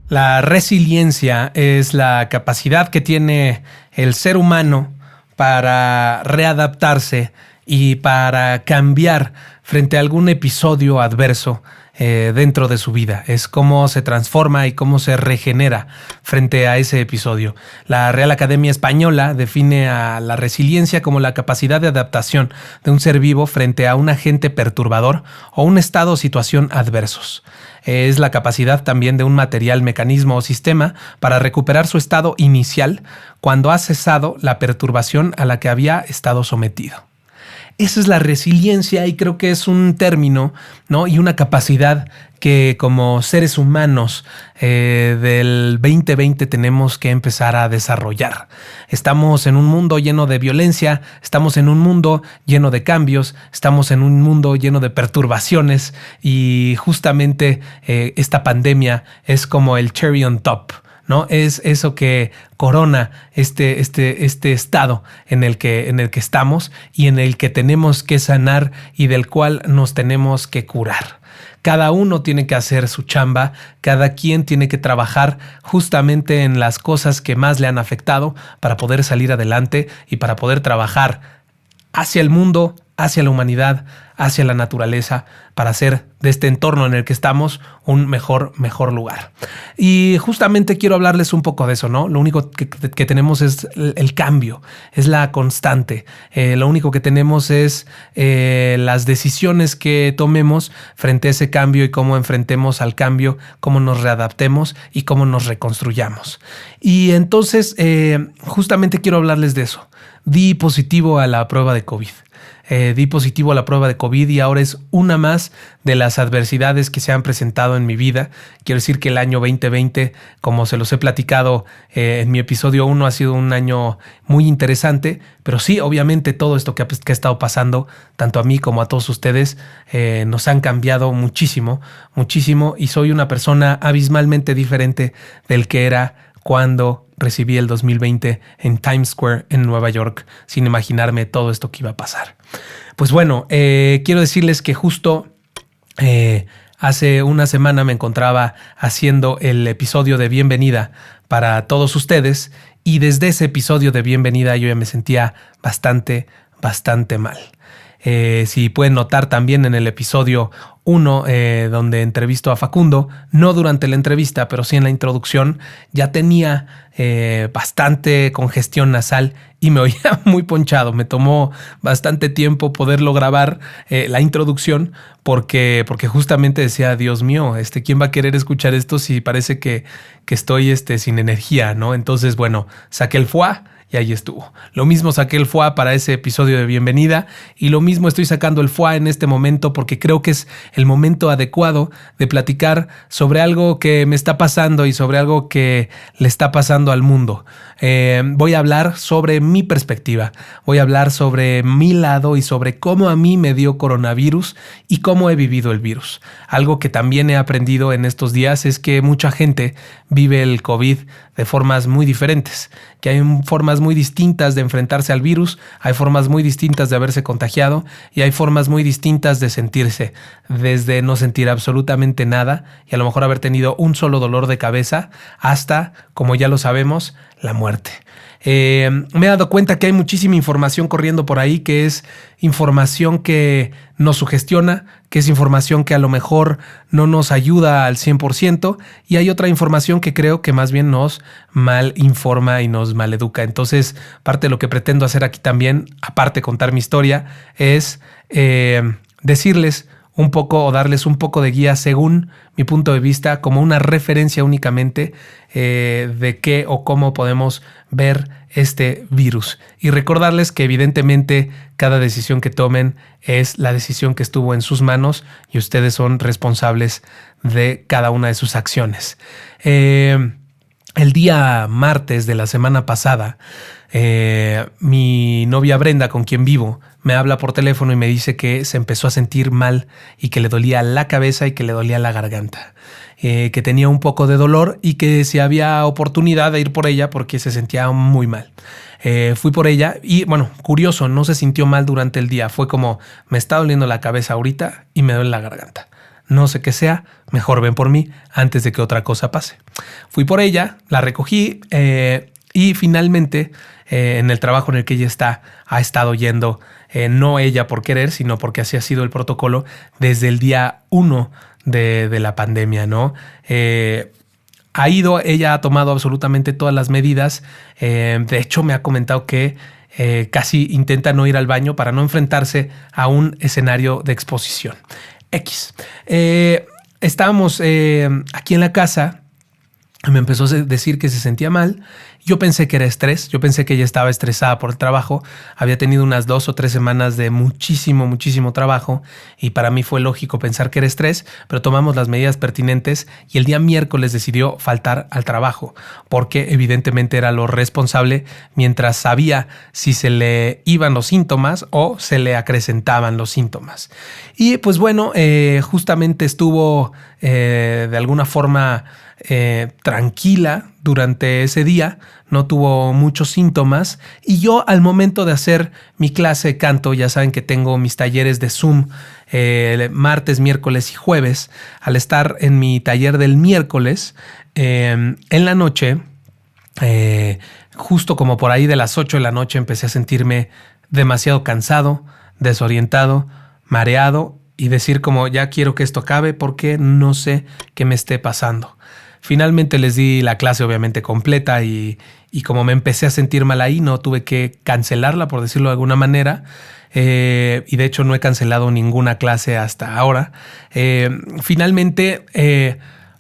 La resiliencia es la capacidad que tiene el ser humano para readaptarse y para cambiar frente a algún episodio adverso dentro de su vida. Es cómo se transforma y cómo se regenera frente a ese episodio. La Real Academia Española define a la resiliencia como la capacidad de adaptación de un ser vivo frente a un agente perturbador o un estado o situación adversos. Es la capacidad también de un material, mecanismo o sistema para recuperar su estado inicial cuando ha cesado la perturbación a la que había estado sometido. Esa es la resiliencia y creo que es un término, ¿no? Y una capacidad que como seres humanos del 2020 tenemos que empezar a desarrollar. Estamos en un mundo lleno de violencia, estamos en un mundo lleno de cambios, estamos en un mundo lleno de perturbaciones y justamente esta pandemia es como el cherry on top, ¿no? Es eso que corona este estado en el que estamos y en el que tenemos que sanar y del cual nos tenemos que curar. Cada uno tiene que hacer su chamba, cada quien tiene que trabajar justamente en las cosas que más le han afectado para poder salir adelante y para poder trabajar hacia el mundo, hacia la humanidad, hacia la naturaleza, para hacer de este entorno en el que estamos un mejor lugar. Y justamente quiero hablarles un poco de eso, ¿no? Lo único que tenemos es el cambio, es la constante. Lo único que tenemos es las decisiones que tomemos frente a ese cambio y cómo enfrentemos al cambio, cómo nos readaptemos y cómo nos reconstruyamos. Y entonces, justamente quiero hablarles de eso. Di positivo a la prueba de COVID. Di positivo a la prueba de COVID y ahora es una más de las adversidades que se han presentado en mi vida. Quiero decir que el año 2020, como se los he platicado en mi episodio 1, ha sido un año muy interesante, pero sí, obviamente todo esto que ha estado pasando, tanto a mí como a todos ustedes, nos han cambiado muchísimo, muchísimo, y soy una persona abismalmente diferente del que era cuando recibí el 2020 en Times Square en Nueva York, sin imaginarme todo esto que iba a pasar. Pues bueno, quiero decirles que justo hace una semana me encontraba haciendo el episodio de bienvenida para todos ustedes y desde ese episodio de bienvenida yo ya me sentía bastante mal. Si pueden notar también en el episodio 1, donde entrevisto a Facundo, no durante la entrevista, pero sí en la introducción, ya tenía bastante congestión nasal y me oía muy ponchado. Me tomó bastante tiempo poderlo grabar, la introducción, porque justamente decía, Dios mío, ¿quién va a querer escuchar esto si parece que estoy sin energía, ¿no? Entonces, bueno, saqué el foie y ahí estuvo. Lo mismo saqué el foie para ese episodio de bienvenida y lo mismo estoy sacando el foie en este momento porque creo que es el momento adecuado de platicar sobre algo que me está pasando y sobre algo que le está pasando al mundo. Voy a hablar sobre mi perspectiva, voy a hablar sobre mi lado y sobre cómo a mí me dio coronavirus y cómo he vivido el virus. Algo que también he aprendido en estos días es que mucha gente vive el COVID de formas muy diferentes, que hay formas muy distintas de enfrentarse al virus, hay formas muy distintas de haberse contagiado y hay formas muy distintas de sentirse, desde no sentir absolutamente nada y a lo mejor haber tenido un solo dolor de cabeza hasta, como ya lo sabemos, la muerte. Me he dado cuenta que hay muchísima información corriendo por ahí, que es información que nos sugestiona, que es información que a lo mejor no nos ayuda al 100%, y hay otra información que creo que más bien nos mal informa y nos maleduca. Entonces, parte de lo que pretendo hacer aquí también, aparte de contar mi historia, es decirles un poco o darles un poco de guía según mi punto de vista, como una referencia únicamente de qué o cómo podemos ver este virus. Y recordarles que evidentemente cada decisión que tomen es la decisión que estuvo en sus manos y ustedes son responsables de cada una de sus acciones. El día martes de la semana pasada, mi novia Brenda, con quien vivo, me habla por teléfono y me dice que se empezó a sentir mal y que le dolía la cabeza y que le dolía la garganta, que tenía un poco de dolor y que si había oportunidad de ir por ella porque se sentía muy mal. Fui por ella y, bueno, curioso, no se sintió mal durante el día. Fue como, me está doliendo la cabeza ahorita y me duele la garganta. no sé qué sea, mejor ven por mí antes de que otra cosa pase. Fui por ella, la recogí y finalmente en el trabajo en el que ella ha estado yendo, no ella por querer, sino porque así ha sido el protocolo desde el día 1 de la pandemia, ¿no? Ella ha tomado absolutamente todas las medidas. De hecho, me ha comentado que casi intenta no ir al baño para no enfrentarse a un escenario de exposición. Estábamos aquí en la casa. Me empezó a decir que se sentía mal. Yo pensé que era estrés. Yo pensé que ella estaba estresada por el trabajo. Había tenido unas 2 o 3 semanas de muchísimo trabajo y para mí fue lógico pensar que era estrés, pero tomamos las medidas pertinentes y el día miércoles decidió faltar al trabajo porque evidentemente era lo responsable mientras sabía si se le iban los síntomas o se le acrecentaban los síntomas. Y pues bueno, justamente estuvo de alguna forma tranquila durante ese día, no tuvo muchos síntomas y yo al momento de hacer mi clase de canto, ya saben que tengo mis talleres de Zoom martes, miércoles y jueves, al estar en mi taller del miércoles en la noche, justo como por ahí de las 8 de la noche empecé a sentirme demasiado cansado, desorientado, mareado y decir como ya quiero que esto acabe porque no sé qué me esté pasando. Finalmente les di la clase obviamente completa y como me empecé a sentir mal ahí, no tuve que cancelarla, por decirlo de alguna manera. Y de hecho no he cancelado ninguna clase hasta ahora. Finalmente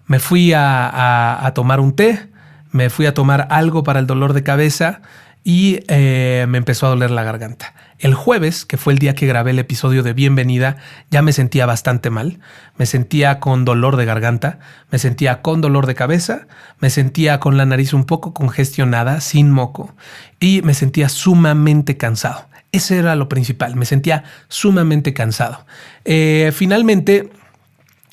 me fui a tomar un té, me fui a tomar algo para el dolor de cabeza y me empezó a doler la garganta. El jueves, que fue el día que grabé el episodio de Bienvenida, ya me sentía bastante mal. Me sentía con dolor de garganta, me sentía con dolor de cabeza, me sentía con la nariz un poco congestionada, sin moco, y me sentía sumamente cansado. Ese era lo principal, me sentía sumamente cansado. Finalmente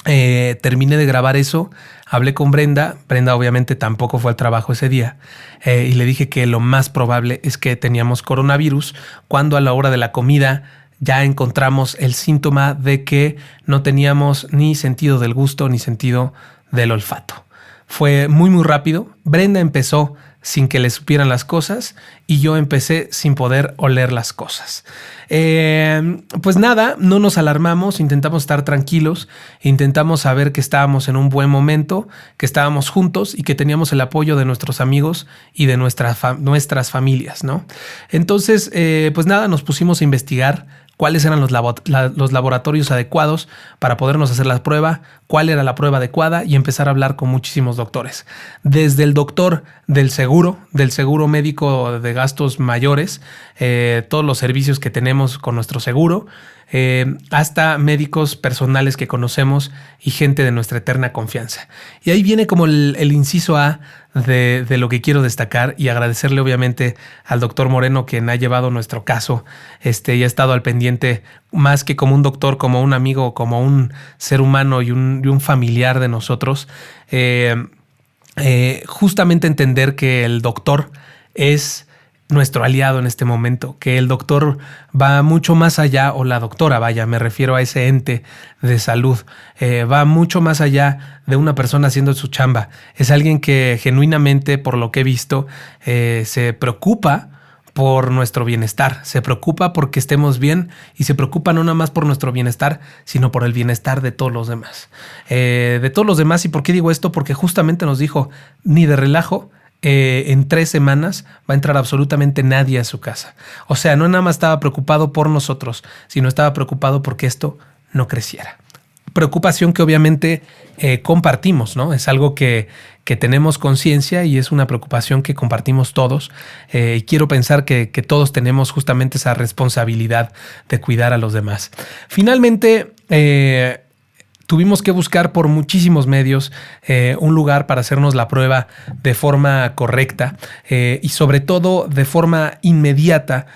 terminé de grabar eso, hablé con Brenda. Brenda obviamente tampoco fue al trabajo ese día y le dije que lo más probable es que teníamos coronavirus cuando a la hora de la comida ya encontramos el síntoma de que no teníamos ni sentido del gusto ni sentido del olfato. Fue muy rápido. Brenda empezó sin que le supieran las cosas y yo empecé sin poder oler las cosas. Pues nada, no nos alarmamos, intentamos estar tranquilos, intentamos saber que estábamos en un buen momento, que estábamos juntos y que teníamos el apoyo de nuestros amigos y de nuestras familias, ¿no? Entonces, pues nada, nos pusimos a investigar cuáles eran los laboratorios adecuados para podernos hacer la prueba, cuál era la prueba adecuada y empezar a hablar con muchísimos doctores. Desde el doctor del seguro médico de gastos mayores, todos los servicios que tenemos con nuestro seguro, hasta médicos personales que conocemos y gente de nuestra eterna confianza. Y ahí viene como el inciso A de lo que quiero destacar y agradecerle obviamente al doctor Moreno quien ha llevado nuestro caso y ha estado al pendiente más que como un doctor, como un amigo, como un ser humano y un familiar de nosotros. Justamente entender que el doctor es nuestro aliado en este momento, que el doctor va mucho más allá, o la doctora, vaya, me refiero a ese ente de salud, va mucho más allá de una persona haciendo su chamba. Es alguien que genuinamente, por lo que he visto, se preocupa por nuestro bienestar, se preocupa porque estemos bien y se preocupa no nada más por nuestro bienestar, sino por el bienestar de todos los demás. ¿Y por qué digo esto? Porque justamente nos dijo, ni de relajo, en 3 semanas va a entrar absolutamente nadie a su casa. O sea, no nada más estaba preocupado por nosotros, sino estaba preocupado porque esto no creciera. Preocupación que obviamente compartimos, ¿no? Es algo que tenemos conciencia y es una preocupación que compartimos todos. Y quiero pensar que todos tenemos justamente esa responsabilidad de cuidar a los demás. Finalmente, tuvimos que buscar por muchísimos medios un lugar para hacernos la prueba de forma correcta y sobre todo de forma inmediata.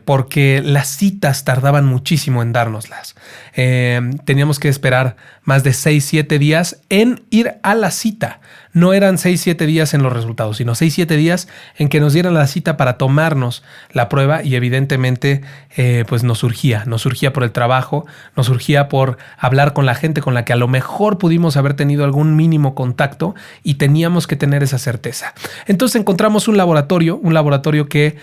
porque las citas tardaban muchísimo en dárnoslas. Teníamos que esperar más de 6-7 días en ir a la cita. No eran 6-7 días en los resultados, sino 6-7 días en que nos dieran la cita para tomarnos la prueba, y evidentemente pues nos surgía por el trabajo, nos surgía por hablar con la gente con la que a lo mejor pudimos haber tenido algún mínimo contacto, y teníamos que tener esa certeza. Entonces encontramos un laboratorio que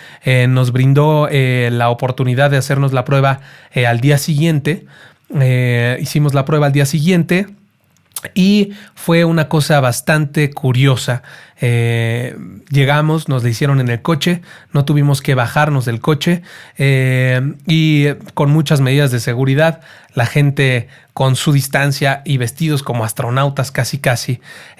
nos brindó la oportunidad de hacernos la prueba al día siguiente. Hicimos la prueba al día siguiente y fue una cosa bastante curiosa. Llegamos, nos la hicieron en el coche, no tuvimos que bajarnos del coche, y con muchas medidas de seguridad, la gente con su distancia y vestidos como astronautas casi,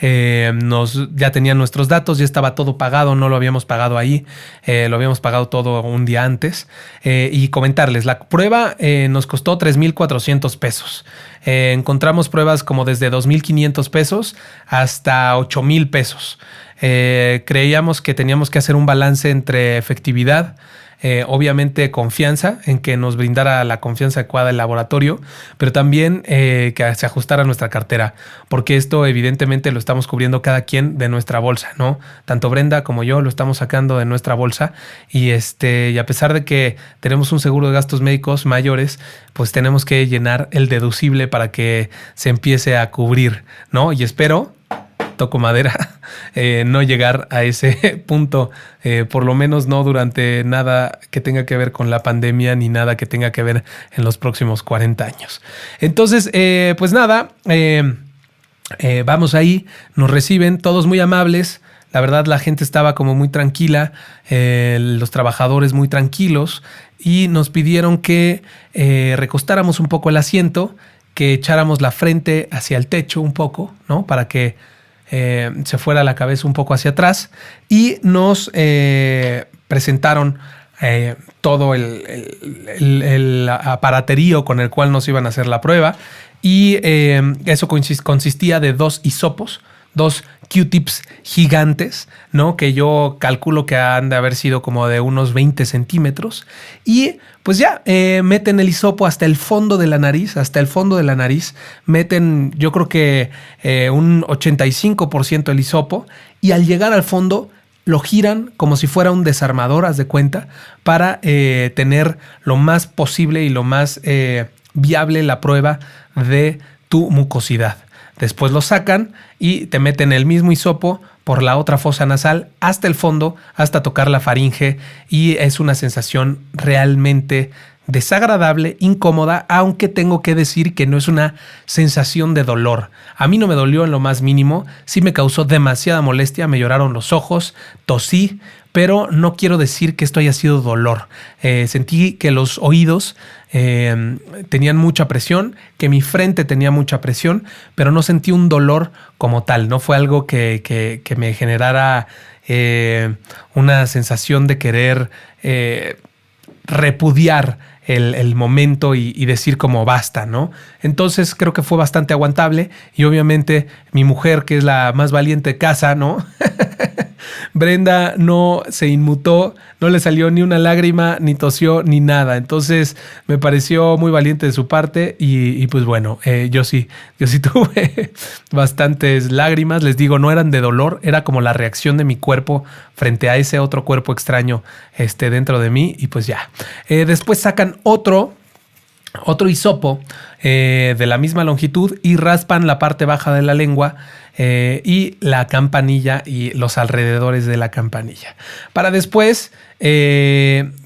ya tenían nuestros datos, ya estaba todo pagado, no lo habíamos pagado ahí, lo habíamos pagado todo un día antes. Y comentarles, la prueba nos costó 3,400 pesos. Encontramos pruebas como desde 2,500 pesos hasta 8,000 pesos. Creíamos que teníamos que hacer un balance entre efectividad, obviamente confianza, en que nos brindara la confianza adecuada el laboratorio, pero también que se ajustara a nuestra cartera, porque esto evidentemente lo estamos cubriendo cada quien de nuestra bolsa, ¿no? Tanto Brenda como yo lo estamos sacando de nuestra bolsa, y a pesar de que tenemos un seguro de gastos médicos mayores, pues tenemos que llenar el deducible para que se empiece a cubrir, ¿no? Y espero, toco madera, no llegar a ese punto, por lo menos no durante nada que tenga que ver con la pandemia, ni nada que tenga que ver en los próximos 40 años. Entonces, pues nada, vamos ahí, nos reciben todos muy amables. La verdad, la gente estaba como muy tranquila, los trabajadores muy tranquilos, y nos pidieron que recostáramos un poco el asiento, que echáramos la frente hacia el techo un poco, ¿no? Para que se fuera la cabeza un poco hacia atrás, y nos presentaron todo el aparaterío con el cual nos iban a hacer la prueba, y eso consistía de 2 hisopos, 2 Q-tips gigantes, ¿no? Que yo calculo que han de haber sido como de unos 20 centímetros. Y pues ya, meten el hisopo hasta el fondo de la nariz, meten, yo creo que un 85% del hisopo, y al llegar al fondo lo giran como si fuera un desarmador, haz de cuenta, para tener lo más posible y lo más viable la prueba de tu mucosidad. Después lo sacan y te meten el mismo hisopo por la otra fosa nasal hasta el fondo, hasta tocar la faringe, y es una sensación realmente desagradable, incómoda, aunque tengo que decir que no es una sensación de dolor. A mí no me dolió en lo más mínimo, sí me causó demasiada molestia, me lloraron los ojos, tosí, pero no quiero decir que esto haya sido dolor. Sentí que los oídos tenían mucha presión, que mi frente tenía mucha presión, pero no sentí un dolor como tal. No fue algo que me generara una sensación de querer repudiar el momento y decir como basta, ¿no? Entonces creo que fue bastante aguantable, y obviamente mi mujer, que es la más valiente de casa, ¿no? Brenda no se inmutó, no le salió ni una lágrima, ni tosió, ni nada. Entonces me pareció muy valiente de su parte, y pues bueno, yo sí tuve bastantes lágrimas. Les digo, no eran de dolor, era como la reacción de mi cuerpo frente a ese otro cuerpo extraño dentro de mí, y pues ya. Después sacan otro hisopo de la misma longitud y raspan la parte baja de la lengua y la campanilla y los alrededores de la campanilla, para después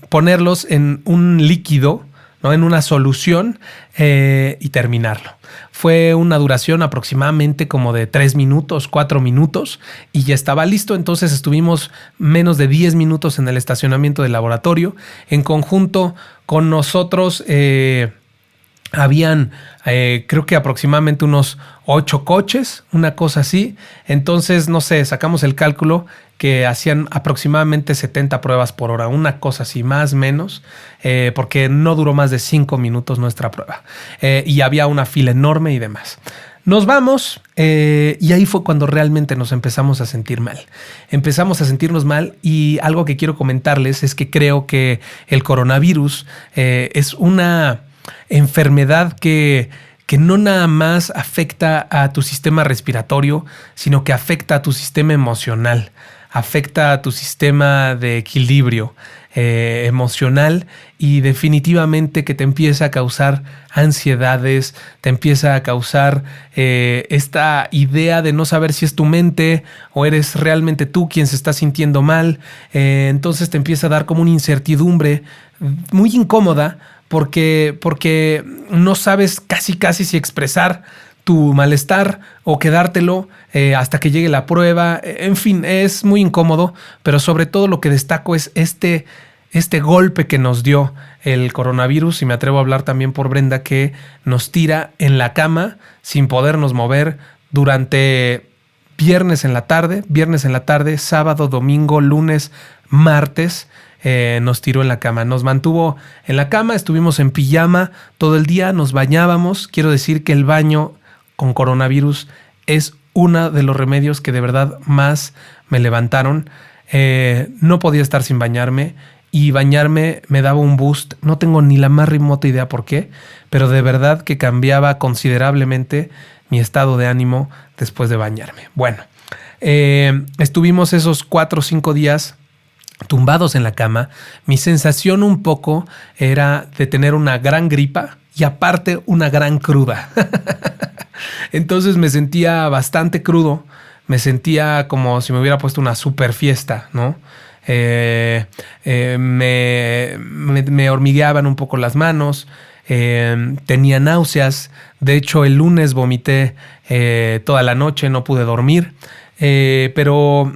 ponerlos en un líquido, ¿no? En una solución, y terminarlo. Fue una duración aproximadamente como de 3 minutos, 4 minutos, y ya estaba listo. Entonces estuvimos menos de 10 minutos en el estacionamiento del laboratorio. En conjunto con nosotros habían creo que aproximadamente unos 8 coches, una cosa así. Entonces, no sé, sacamos el cálculo que hacían aproximadamente 70 pruebas por hora, una cosa así, más o menos, porque no duró más de 5 minutos nuestra prueba. Y había una fila enorme y demás. Nos vamos y ahí fue cuando realmente nos empezamos a sentir mal. Empezamos a sentirnos mal y algo que quiero comentarles es que creo que el coronavirus es una enfermedad que no nada más afecta a tu sistema respiratorio, sino que afecta a tu sistema emocional, afecta a tu sistema de equilibrio emocional y definitivamente que te empieza a causar ansiedades, te empieza a causar esta idea de no saber si es tu mente o eres realmente tú quien se está sintiendo mal. Entonces te empieza a dar como una incertidumbre muy incómoda porque no sabes casi si expresar tu malestar o quedártelo hasta que llegue la prueba. En fin, es muy incómodo, pero sobre todo lo que destaco es este golpe que nos dio el coronavirus, y me atrevo a hablar también por Brenda, que nos tira en la cama sin podernos mover durante viernes en la tarde, sábado, domingo, lunes, martes. Nos tiró en la cama, nos mantuvo en la cama, estuvimos en pijama todo el día, nos bañábamos. Quiero decir que el baño con coronavirus es uno de los remedios que de verdad más me levantaron. No podía estar sin bañarme y bañarme me daba un boost. No tengo ni la más remota idea por qué, pero de verdad que cambiaba considerablemente mi estado de ánimo después de bañarme. Bueno, estuvimos esos 4 o 5 días tumbados en la cama. Mi sensación un poco era de tener una gran gripa y aparte una gran cruda. Entonces me sentía bastante crudo, me sentía como si me hubiera puesto una super fiesta, ¿no? Me hormigueaban un poco las manos, tenía náuseas. De hecho, el lunes vomité toda la noche, no pude dormir, pero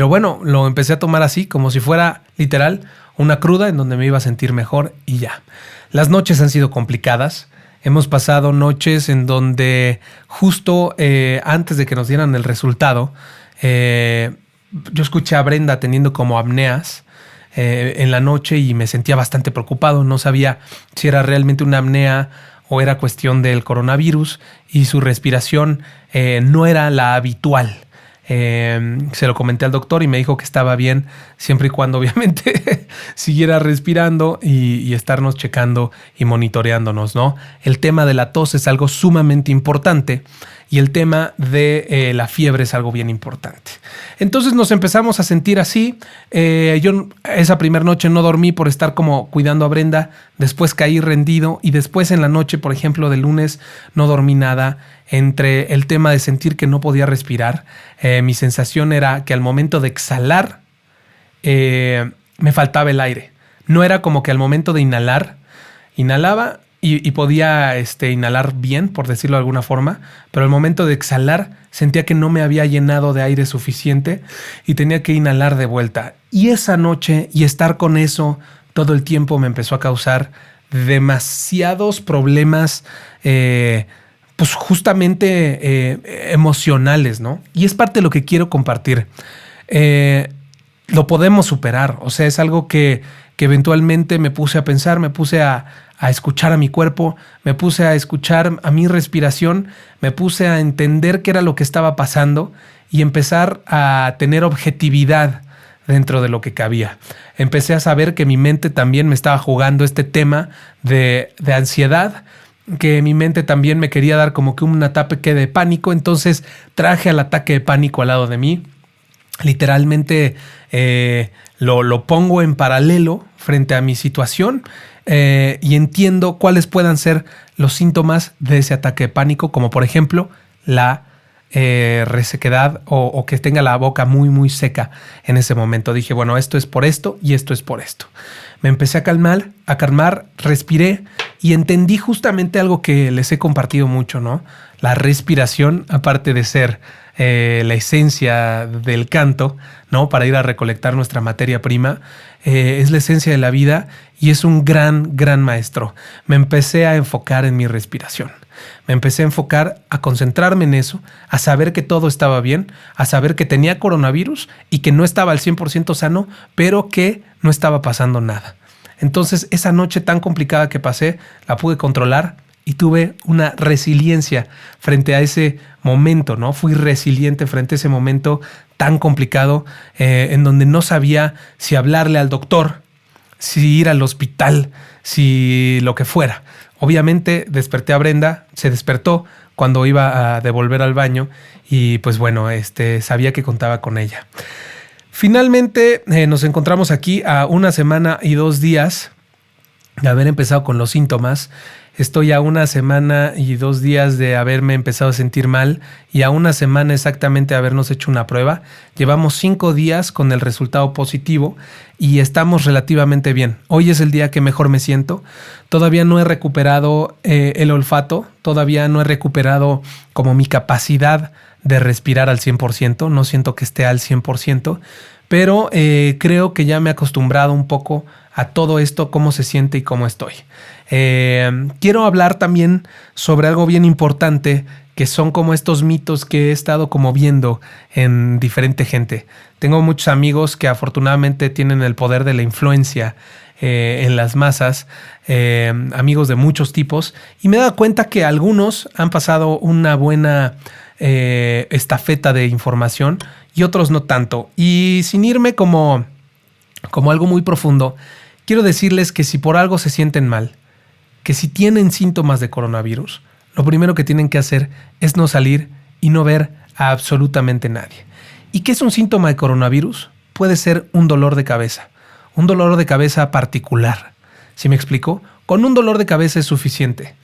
bueno, lo empecé a tomar así, como si fuera literal una cruda en donde me iba a sentir mejor y ya. Las noches han sido complicadas. Hemos pasado noches en donde justo antes de que nos dieran el resultado, yo escuché a Brenda teniendo como apneas en la noche y me sentía bastante preocupado. No sabía si era realmente una apnea o era cuestión del coronavirus, y su respiración no era la habitual. Se lo comenté al doctor y me dijo que estaba bien siempre y cuando obviamente siguiera respirando y estarnos checando y monitoreándonos, ¿no? El tema de la tos es algo sumamente importante y el tema de la fiebre es algo bien importante. Entonces nos empezamos a sentir así. Yo esa primera noche no dormí por estar como cuidando a Brenda. Después caí rendido y después en la noche, por ejemplo, del lunes no dormí nada. Entre el tema de sentir que no podía respirar, mi sensación era que al momento de exhalar me faltaba el aire. No era como que al momento de inhalaba y podía inhalar bien, por decirlo de alguna forma, pero al momento de exhalar sentía que no me había llenado de aire suficiente y tenía que inhalar de vuelta. Y esa noche y estar con eso todo el tiempo me empezó a causar demasiados problemas, pues justamente emocionales, ¿no? Y es parte de lo que quiero compartir. Lo podemos superar. O sea, es algo que eventualmente me puse a pensar, me puse a escuchar a mi cuerpo, me puse a escuchar a mi respiración, me puse a entender qué era lo que estaba pasando y empezar a tener objetividad dentro de lo que cabía. Empecé a saber que mi mente también me estaba jugando este tema de ansiedad, que mi mente también me quería dar como que un ataque de pánico. Entonces traje al ataque de pánico al lado de mí. Literalmente lo pongo en paralelo frente a mi situación y entiendo cuáles puedan ser los síntomas de ese ataque de pánico, como por ejemplo la resequedad o que tenga la boca muy muy seca en ese momento. Dije, bueno, esto es por esto y esto es por esto. Me empecé a calmar, respiré y entendí justamente algo que les he compartido mucho, ¿no? La respiración, aparte de ser la esencia del canto, ¿no? Para ir a recolectar nuestra materia prima, es la esencia de la vida y es un gran maestro. Me empecé a enfocar en mi respiración. Me empecé a enfocar, a concentrarme en eso, a saber que todo estaba bien, a saber que tenía coronavirus y que no estaba al 100% sano, pero que no estaba pasando nada. Entonces, esa noche tan complicada que pasé, la pude controlar y tuve una resiliencia frente a ese momento, ¿no? Fui resiliente frente a ese momento tan complicado en donde no sabía si hablarle al doctor, si ir al hospital, si lo que fuera. Obviamente desperté a Brenda, se despertó cuando iba a devolver al baño y pues bueno, sabía que contaba con ella. Finalmente nos encontramos aquí a 1 semana y 2 días de haber empezado con los síntomas. Estoy a 1 semana y 2 días de haberme empezado a sentir mal y a 1 semana exactamente de habernos hecho una prueba. Llevamos 5 días con el resultado positivo y estamos relativamente bien. Hoy es el día que mejor me siento. Todavía no he recuperado el olfato, todavía no he recuperado como mi capacidad de respirar al 100%. No siento que esté al 100%, pero creo que ya me he acostumbrado un poco a todo esto, cómo se siente y cómo estoy. Quiero hablar también sobre algo bien importante, que son como estos mitos que he estado como viendo en diferente gente. Tengo muchos amigos que afortunadamente tienen el poder de la influencia en las masas, amigos de muchos tipos, y me he dado cuenta que algunos han pasado una buena estafeta de información y otros no tanto. Y sin irme como algo muy profundo, quiero decirles que si por algo se sienten mal, que si tienen síntomas de coronavirus, lo primero que tienen que hacer es no salir y no ver a absolutamente nadie. ¿Y qué es un síntoma de coronavirus? Puede ser un dolor de cabeza particular. ¿Sí me explico? Con un dolor de cabeza es suficiente.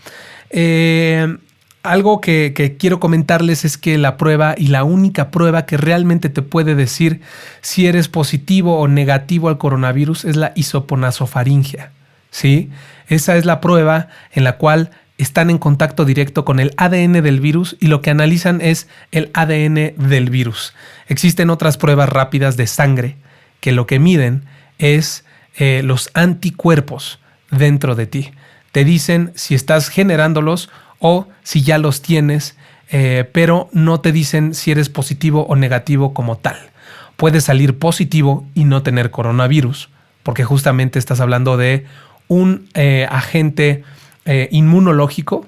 Algo que quiero comentarles es que la prueba y la única prueba que realmente te puede decir si eres positivo o negativo al coronavirus es la isoponasofaringia, ¿sí? Esa es la prueba en la cual están en contacto directo con el ADN del virus y lo que analizan es el ADN del virus. Existen otras pruebas rápidas de sangre que lo que miden es los anticuerpos dentro de ti. Te dicen si estás generándolos o si ya los tienes, pero no te dicen si eres positivo o negativo como tal. Puedes salir positivo y no tener coronavirus, porque justamente estás hablando de un agente inmunológico,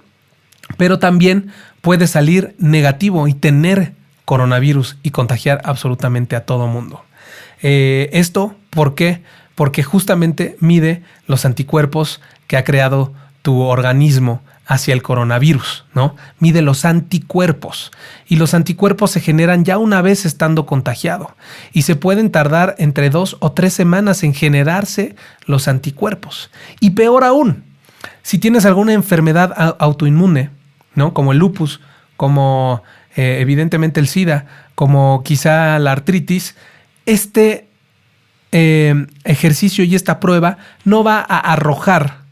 pero también puedes salir negativo y tener coronavirus y contagiar absolutamente a todo mundo. ¿Esto por qué? Porque justamente mide los anticuerpos que ha creado tu organismo hacia el coronavirus, ¿no? Mide los anticuerpos y los anticuerpos se generan ya una vez estando contagiado y se pueden tardar entre 2 o 3 semanas en generarse los anticuerpos. Y peor aún, si tienes alguna enfermedad autoinmune, ¿no? Como el lupus, como evidentemente el SIDA, como quizá la artritis, este ejercicio y esta prueba no va a arrojar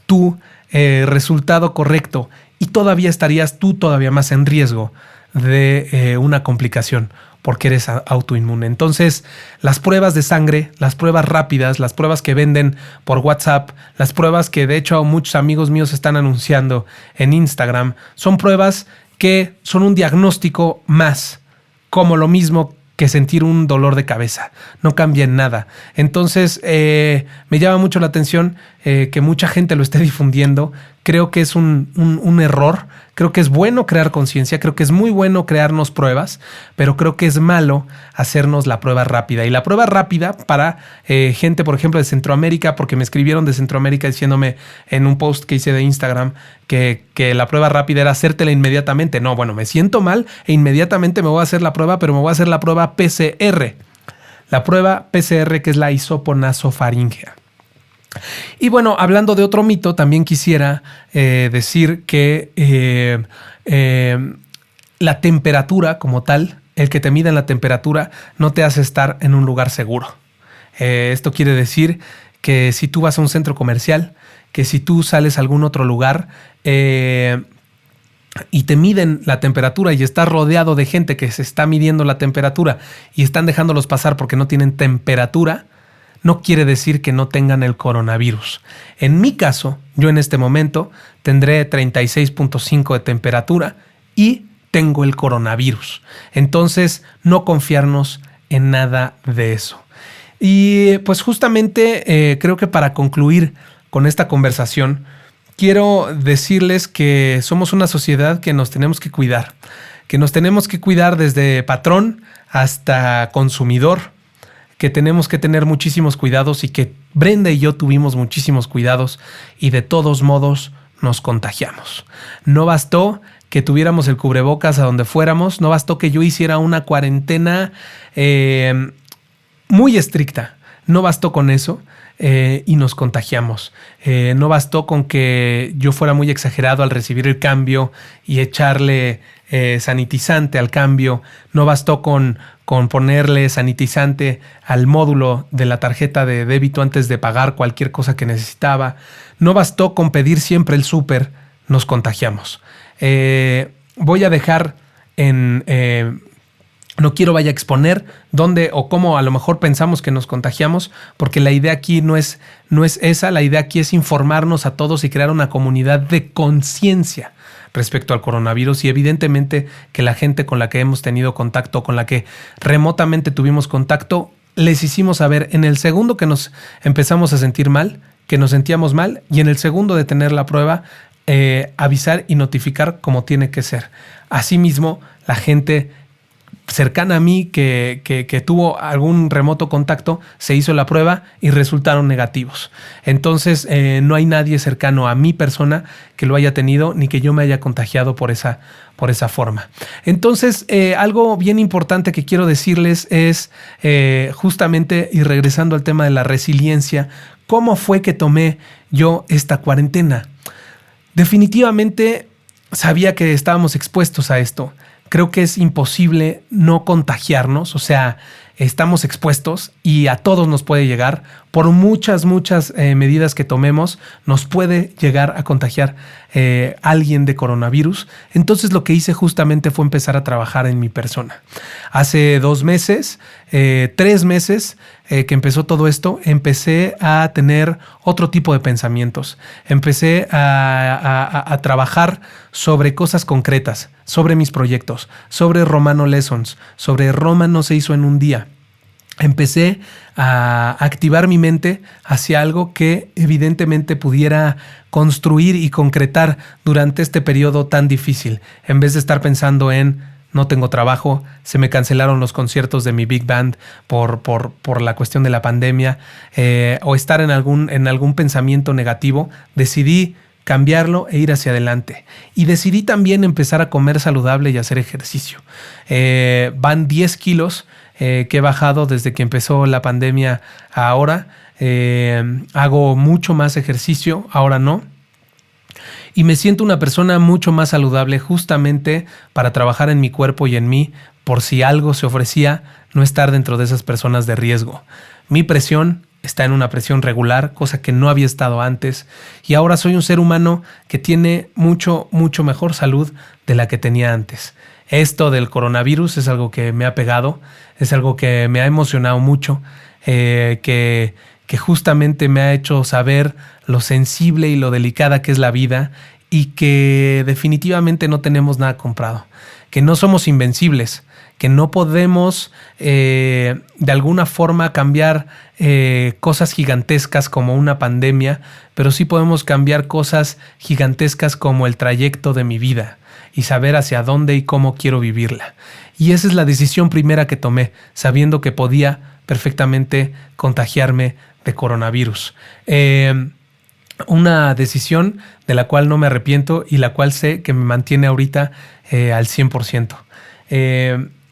tu resultado correcto y todavía estarías tú todavía más en riesgo de una complicación porque eres autoinmune. Entonces, las pruebas de sangre, las pruebas rápidas, las pruebas que venden por WhatsApp, las pruebas que de hecho muchos amigos míos están anunciando en Instagram, son pruebas que son un diagnóstico más, como lo mismo que sentir un dolor de cabeza. No cambia en nada. Entonces, me llama mucho la atención que mucha gente lo esté difundiendo. Creo que es un error. Creo que es bueno crear conciencia. Creo que es muy bueno crearnos pruebas, pero creo que es malo hacernos la prueba rápida. Y la prueba rápida para gente, por ejemplo, de Centroamérica, porque me escribieron de Centroamérica diciéndome en un post que hice de Instagram que la prueba rápida era hacértela inmediatamente. No, bueno, me siento mal e inmediatamente me voy a hacer la prueba, pero me voy a hacer la prueba PCR. La prueba PCR, que es la isoponasofaringea. Y bueno, hablando de otro mito, también quisiera decir que la temperatura como tal, el que te midan la temperatura, no te hace estar en un lugar seguro. Esto quiere decir que si tú vas a un centro comercial, que si tú sales a algún otro lugar y te miden la temperatura y estás rodeado de gente que se está midiendo la temperatura y están dejándolos pasar porque no tienen temperatura, no quiere decir que no tengan el coronavirus. En mi caso, yo en este momento tendré 36.5 de temperatura y tengo el coronavirus. Entonces, no confiarnos en nada de eso. Y pues justamente creo que para concluir con esta conversación, quiero decirles que somos una sociedad que nos tenemos que cuidar desde patrón hasta consumidor, que tenemos que tener muchísimos cuidados y que Brenda y yo tuvimos muchísimos cuidados y de todos modos nos contagiamos. No bastó que tuviéramos el cubrebocas a donde fuéramos, no bastó que yo hiciera una cuarentena muy estricta, no bastó con eso. Y nos contagiamos. No bastó con que yo fuera muy exagerado al recibir el cambio y echarle sanitizante al cambio. No bastó con ponerle sanitizante al módulo de la tarjeta de débito antes de pagar cualquier cosa que necesitaba. No bastó con pedir siempre el súper. Nos contagiamos. Voy a dejar no quiero vaya a exponer dónde o cómo a lo mejor pensamos que nos contagiamos, porque la idea aquí no es esa. La idea aquí es informarnos a todos y crear una comunidad de conciencia respecto al coronavirus, y evidentemente que la gente con la que hemos tenido contacto, con la que remotamente tuvimos contacto, les hicimos saber en el segundo que nos empezamos a sentir mal, que nos sentíamos mal, y en el segundo de tener la prueba, avisar y notificar como tiene que ser. Asimismo, la gente cercana a mí que tuvo algún remoto contacto se hizo la prueba y resultaron negativos. Entonces no hay nadie cercano a mi persona que lo haya tenido ni que yo me haya contagiado por esa forma. Entonces algo bien importante que quiero decirles es justamente, y regresando al tema de la resiliencia, ¿cómo fue que tomé yo esta cuarentena? Definitivamente sabía que estábamos expuestos a esto. Creo que es imposible no contagiarnos, o sea, estamos expuestos y a todos nos puede llegar. Por muchas medidas que tomemos, nos puede llegar a contagiar alguien de coronavirus. Entonces lo que hice justamente fue empezar a trabajar en mi persona. Hace 2 meses, 3 meses que empezó todo esto, empecé a tener otro tipo de pensamientos. Empecé a trabajar sobre cosas concretas, sobre mis proyectos, sobre Romano Lessons, sobre Roma no se hizo en un día. Empecé a activar mi mente hacia algo que evidentemente pudiera construir y concretar durante este periodo tan difícil, en vez de estar pensando en no tengo trabajo, se me cancelaron los conciertos de mi Big Band por la cuestión de la pandemia, o estar en algún pensamiento negativo. Decidí cambiarlo e ir hacia adelante. Y decidí también empezar a comer saludable y hacer ejercicio. Van 10 kilos que he bajado desde que empezó la pandemia a ahora. Hago mucho más ejercicio, ahora no. Y me siento una persona mucho más saludable justamente para trabajar en mi cuerpo y en mí, por si algo se ofrecía, no estar dentro de esas personas de riesgo. Mi presión está en una presión regular, cosa que no había estado antes, y ahora soy un ser humano que tiene mucho mejor salud de la que tenía antes. Esto del coronavirus es algo que me ha pegado, es algo que me ha emocionado mucho, que justamente me ha hecho saber lo sensible y lo delicada que es la vida, y que definitivamente no tenemos nada comprado, que no somos invencibles, que no podemos de alguna forma cambiar cosas gigantescas como una pandemia, pero sí podemos cambiar cosas gigantescas como el trayecto de mi vida y saber hacia dónde y cómo quiero vivirla. Y esa es la decisión primera que tomé, sabiendo que podía perfectamente contagiarme de coronavirus. Una decisión de la cual no me arrepiento y la cual sé que me mantiene ahorita al 100%.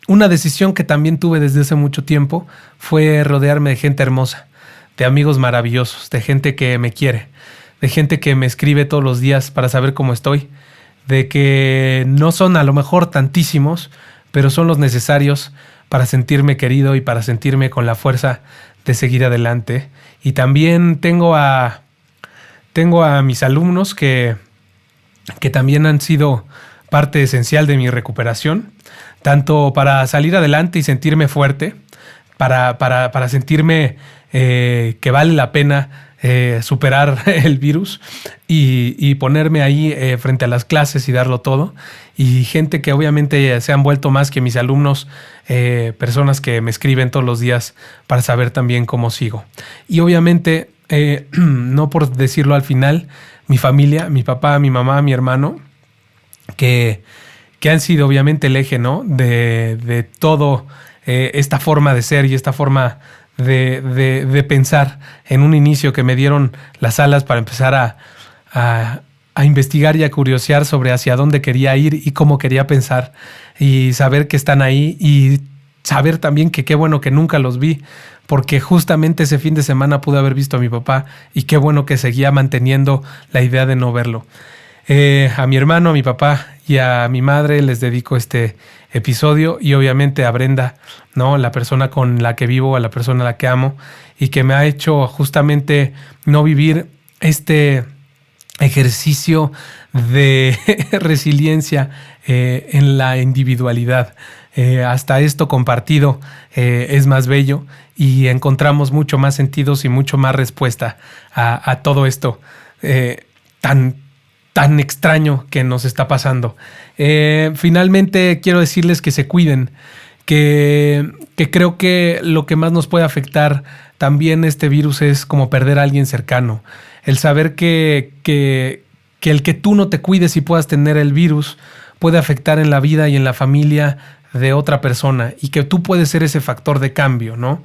Una decisión que también tuve desde hace mucho tiempo fue rodearme de gente hermosa, de amigos maravillosos, de gente que me quiere, de gente que me escribe todos los días para saber cómo estoy, de que no son a lo mejor tantísimos, pero son los necesarios para sentirme querido y para sentirme con la fuerza de seguir adelante. Y también tengo a mis alumnos que también han sido parte esencial de mi recuperación, tanto para salir adelante y sentirme fuerte, para sentirme que vale la pena superar el virus y ponerme ahí frente a las clases y darlo todo. Y gente que obviamente se han vuelto más que mis alumnos, personas que me escriben todos los días para saber también cómo sigo. Y obviamente no por decirlo al final, mi familia, mi papá, mi mamá, mi hermano, que han sido obviamente el eje, ¿no? de todo esta forma de ser y esta forma de pensar en un inicio, que me dieron las alas para empezar a investigar y a curiosear sobre hacia dónde quería ir y cómo quería pensar, y saber que están ahí, y saber también que qué bueno que nunca los vi, porque justamente ese fin de semana pude haber visto a mi papá, y qué bueno que seguía manteniendo la idea de no verlo. A mi hermano, a mi papá y a mi madre les dedico este episodio, y obviamente a Brenda, ¿no? La persona con la que vivo, a la persona a la que amo, y que me ha hecho justamente no vivir este ejercicio de resiliencia en la individualidad. Hasta esto compartido es más bello, y encontramos mucho más sentidos y mucho más respuesta a todo esto tan extraño que nos está pasando. Finalmente quiero decirles que se cuiden, que creo que lo que más nos puede afectar también este virus es como perder a alguien cercano. El saber que el que tú no te cuides y puedas tener el virus puede afectar en la vida y en la familia de otra persona, y que tú puedes ser ese factor de cambio, ¿no?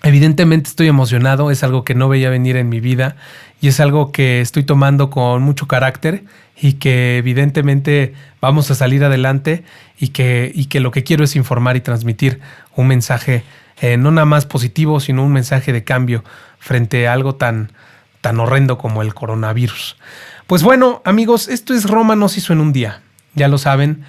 Evidentemente estoy emocionado, es algo que no veía venir en mi vida, y es algo que estoy tomando con mucho carácter, y que evidentemente vamos a salir adelante, y que lo que quiero es informar y transmitir un mensaje no nada más positivo, sino un mensaje de cambio frente a algo tan horrendo como el coronavirus. Pues bueno, amigos, esto es Roma no se hizo en un día. Ya lo saben,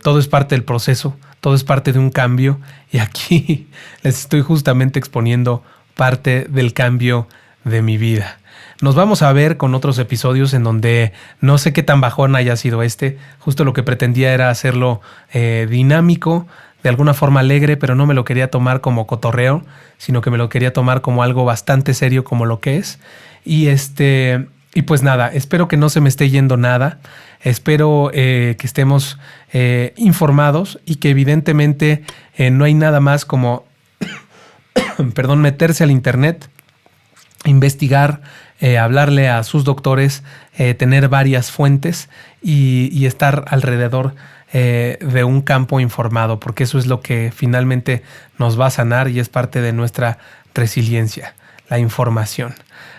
todo es parte del proceso, todo es parte de un cambio, y aquí les estoy justamente exponiendo parte del cambio de mi vida. Nos vamos a ver con otros episodios en donde no sé qué tan bajón haya sido este. Justo lo que pretendía era hacerlo dinámico, de alguna forma alegre, pero no me lo quería tomar como cotorreo, sino que me lo quería tomar como algo bastante serio, como lo que es. Y pues nada, espero que no se me esté yendo nada. Espero que estemos informados, y que evidentemente no hay nada más como meterse al internet, investigar, hablarle a sus doctores, tener varias fuentes, y estar alrededor de un campo informado, porque eso es lo que finalmente nos va a sanar, y es parte de nuestra resiliencia, la información.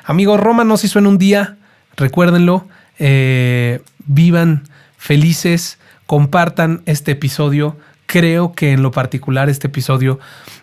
Amigos, Roma no se hizo en un día, recuérdenlo, vivan felices, compartan este episodio. Creo que en lo particular este episodio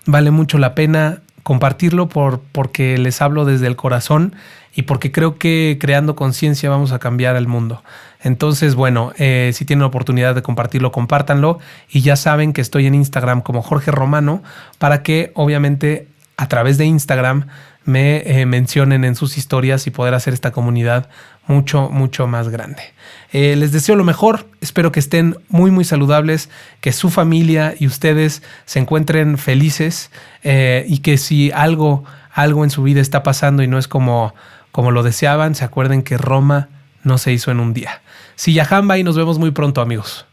vale mucho la pena compartirlo porque les hablo desde el corazón, y porque creo que creando conciencia vamos a cambiar el mundo. Entonces, bueno, si tienen la oportunidad de compartirlo, compártanlo, y ya saben que estoy en Instagram como Jorge Romano, para que obviamente a través de Instagram me mencionen en sus historias, y poder hacer esta comunidad mucho, mucho más grande. Les deseo lo mejor, espero que estén muy, muy saludables, que su familia y ustedes se encuentren felices, y que si algo en su vida está pasando y no es como lo deseaban, se acuerden que Roma no se hizo en un día. Sí, Yajamba, y nos vemos muy pronto, amigos.